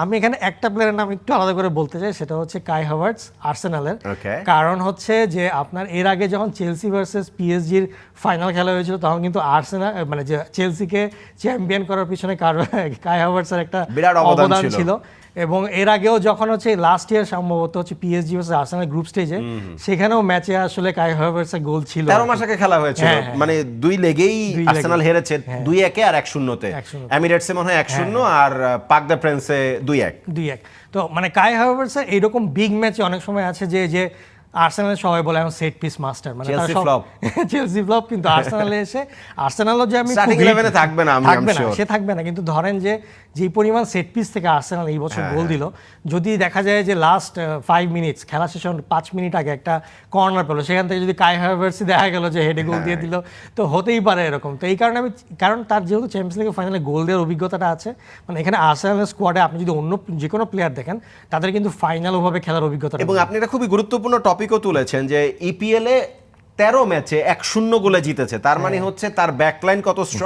আমি এখানে একটা প্লেয়ারের নাম একটু আলাদা করে বলতে চাই, সেটা হচ্ছে কাই হাভার্টস আর্সেনালের। কারণ হচ্ছে যে আপনার এর আগে যখন চেলসি ভার্সেস পিএসজির ফাইনাল খেলা হয়েছিল তখন কিন্তু আর্সেনাল মানে যে চেলসিকে চ্যাম্পিয়ন করার পিছনে কাই হাভার্টসের একটা বিরাট অবদান ছিল। এবং এর আগেও যখন হচ্ছে লাস্ট ইয়ার সম্ভবত হচ্ছে পিএসজি ভার্সেস আর্সেনাল গ্রুপ স্টেজে, সেখানেও ম্যাচে আসলে কাই হাভার্টসের গোল ছিল। 13 মাস আগে খেলা হয়েছিল, মানে দুই লেগেই আর্সেনাল হেরেছে 2-1 আর 1-0-তে। এমিরেটসে মনে হয় 1-0 আর পার্ক দ্য প্রিন্সে 2-1। তো মানে কাই হাভার্টসের এইরকম বিগ ম্যাচে অনেক সময় আছে যে আর্সেনালের সবাই বলে এখন সেট পিস মাস্টার, মানে চেলসি ফ্লপ, কিন্তু আর্সেনালে এসে আর্সেনালও যে আমি স্টার্টিং 11-এ থাকবে না, সে থাকবে না, কিন্তু ধরেন যে যেই পরিমাণ সেট পিস থেকে আর্সেনাল এই বছর গোল দিল, যদি দেখা যায় যে লাস্ট 5 মিনিটস খেলা শেষ 5 মিনিট আগে একটা কর্নার পেলো, সেখান থেকে যদি কাই হাভার্টস দেখা গেল যে হেডে গোল দিয়ে দিল, তো হতেই পারে এরকম। তো এই কারণে কারণ তার যেহেতু চ্যাম্পিয়ন্স লিগের ফাইনালে গোল দেওয়ার অভিজ্ঞতাটা আছে, মানে এখানে আর্সেনালের স্কোয়াডে আপনি যদি অন্য যে কোনো প্লেয়ার দেখেন তাদের কিন্তু ফাইনাল ওভাবে খেলার অভিজ্ঞতা। এবং আপনি এটা খুবই গুরুত্বপূর্ণ টপিকও তুলেছেন যে ইপিএল এ 13 ম্যাচে 1-0 গোলে জিতেছে, তার মানে হচ্ছে তার ব্যাকলাইন কত স্ট্রং